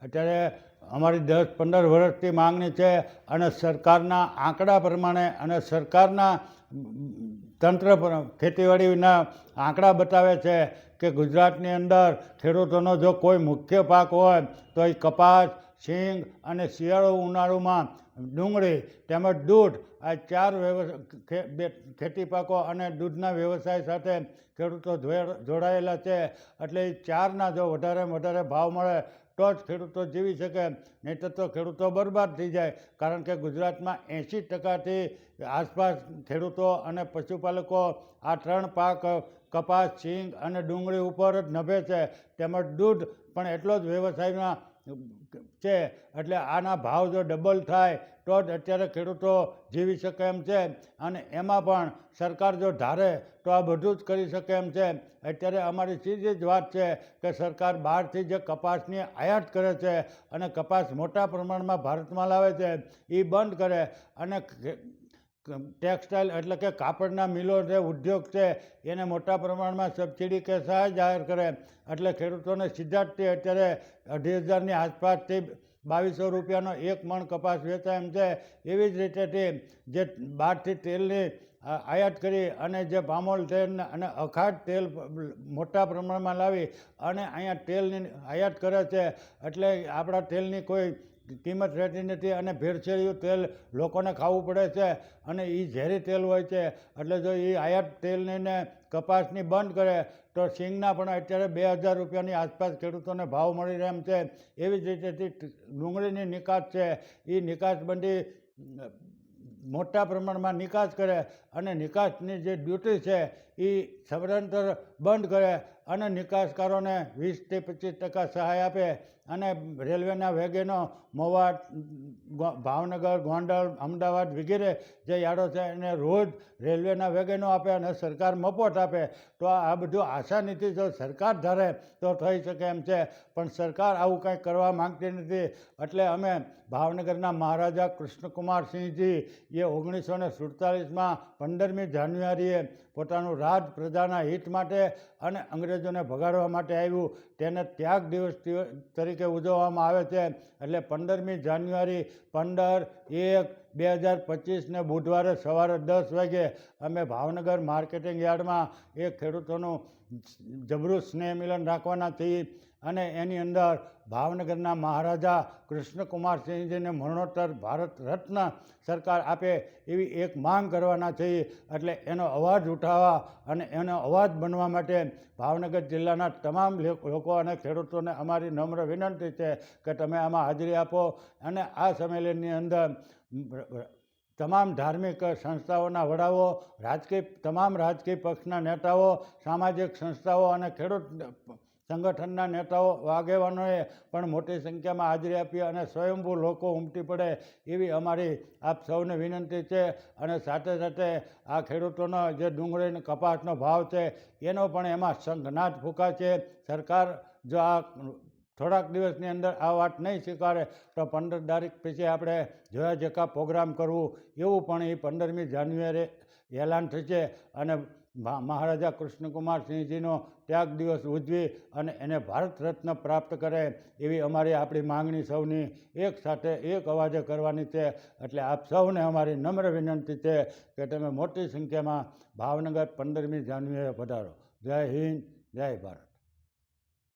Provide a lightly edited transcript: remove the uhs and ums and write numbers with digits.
અત્યારે અમારી 10-15 વર્ષથી માંગણી છે અને સરકારના આંકડા પ્રમાણે અને સરકારના તંત્ર ખેતીવાડીના આંકડા બતાવે છે કે ગુજરાતની અંદર ખેડૂતોનો જો કોઈ મુખ્ય પાક હોય તો એ કપાસ, સિંગ અને શિયાળુ ઉનાળુમાં ડુંગળી તેમજ દૂધ, આ 4 ખેતી પાકો અને દૂધના વ્યવસાય સાથે ખેડૂતો જોડાયેલા છે. એટલે એ 4ના જો વધારેમાં વધારે ભાવ મળે તો જ ખેડૂતો જીવી શકે, નહીંતર તો ખેડૂતો બરબાદ થઈ જાય. કારણ કે ગુજરાતમાં 80%થી આસપાસ ખેડૂતો અને પશુપાલકો આ 3 પાક કપાસ, સિંગ અને ડુંગળી ઉપર જ નભે છે. તેમજ દૂધ પણ એટલો જ વ્યવસાયમાં છે. એટલે આના ભાવ જો ડબલ થાય તો જ અત્યારે ખેડૂતો જીવી શકે એમ છે. અને એમાં પણ સરકાર જો ધારે તો આ બધું જ કરી શકે એમ છે. અત્યારે અમારી સીધી જ વાત છે કે સરકાર બહારથી જે કપાસની આયાત કરે છે અને કપાસ મોટા પ્રમાણમાં ભારતમાં લાવે છે એ બંધ કરે અને ટેક્સટાઇલ એટલે કે કાપડના મિલો જે ઉદ્યોગ છે એને મોટા પ્રમાણમાં સબસિડી કે સહાય જાહેર કરે. એટલે ખેડૂતોને સીધા જ તે અત્યારે 2,500ની આસપાસથી 2,200 રૂપિયાનો 1 મણ કપાસ વેચાય એમ છે. એવી જ રીતે તે જે બહારથી તેલની આયાત કરી અને જે પામોલ તેલ અને અખાડ તેલ મોટા પ્રમાણમાં લાવી અને અહીંયા તેલની આયાત કરે છે. એટલે આપણા તેલની કોઈ કિંમત રહેતી નથી અને ભેળસેળિયું તેલ લોકોને ખાવું પડે છે અને એ ઝેરી તેલ હોય છે. એટલે જો એ આયાત તેલની ને કપાસની બંધ કરે તો સિંગના પણ અત્યારે 2,000 રૂપિયાની આસપાસ ખેડૂતોને ભાવ મળી રહે એમ છે. એવી જ રીતે ડુંગળીની નિકાસ છે એ નિકાસબંધી મોટા પ્રમાણમાં નિકાસ કરે અને નિકાસની જે ડ્યુટી છે એ સદંતર બંધ કરે અને નિકાસકારોને 20થી 25% સહાય આપે અને રેલવેના વેગેનો મહુવા, ભાવનગર, ગોંડલ, અમદાવાદ વગેરે જે યાર્ડો છે એને રોજ રેલવેના વેગેનો આપે અને સરકાર મફત આપે. તો આ બધું આસાનીથી જો સરકાર ધારે તો થઈ શકે એમ છે. પણ સરકાર આવું કંઈ કરવા માંગતી નથી. એટલે અમે ભાવનગરના મહારાજા કૃષ્ણકુમારસિંહજી એ 1947માં 15મી જાન્યુઆરીએ પોતાનું રાજ પ્રજાના હિત માટે અને અંગ્રેજોને ભગાડવા માટે આવ્યું તેને ત્યાગ દિવસ તરીકે ઉજવવામાં આવે છે. એટલે 15મી જાન્યુઆરી 15/1/2025ને બુધવારે સવારે 10 વાગે અમે ભાવનગર માર્કેટિંગ યાર્ડમાં એ ખેડૂતોનું જબરું સ્નેહ મિલન રાખવાના છીએ અને એની અંદર ભાવનગરના મહારાજા કૃષ્ણકુમારસિંહજીને મરણોત્તર ભારત રત્ન સરકાર આપે એવી એક માંગ કરવાના છીએ. એટલે એનો અવાજ ઉઠાવવા અને એનો અવાજ બનવા માટે ભાવનગર જિલ્લાના તમામ લોકો અને ખેડૂતોને અમારી નમ્ર વિનંતી છે કે તમે આમાં હાજરી આપો અને આ સંમેલનની અંદર તમામ ધાર્મિક સંસ્થાઓના વડાઓ, તમામ રાજકીય પક્ષના નેતાઓ, સામાજિક સંસ્થાઓ અને ખેડૂત સંગઠનના નેતાઓ, આગેવાનોએ પણ મોટી સંખ્યામાં હાજરી આપી અને સ્વયંભૂ લોકો ઉમટી પડે એવી અમારી આપ સૌને વિનંતી છે. અને સાથે સાથે આ ખેડૂતોનો જે ડુંગળી અને કપાસનો ભાવ છે એનો પણ એમાં શંખનાદ ફૂંકાય છે. સરકાર જો આ થોડાક દિવસની અંદર આ વાત નહીં સ્વીકારે તો 15 તારીખ પછી આપણે જોયા જકા પ્રોગ્રામ કરવું એવું પણ એ 15મી જાન્યુઆરીએ એલાન થશે અને મહારાજા કૃષ્ણકુમારસિંહજીનો ત્યાગ દિવસ ઉજવી અને એને ભારત રત્ન પ્રાપ્ત કરે એવી આપણી માંગણી સૌની એક સાથે એક અવાજે કરવાની છે. એટલે આપ સૌને અમારી નમ્ર વિનંતી છે કે તમે મોટી સંખ્યામાં ભાવનગર 15મી જાન્યુઆરીએ પધારો. જય હિન્દ, જય ભારત.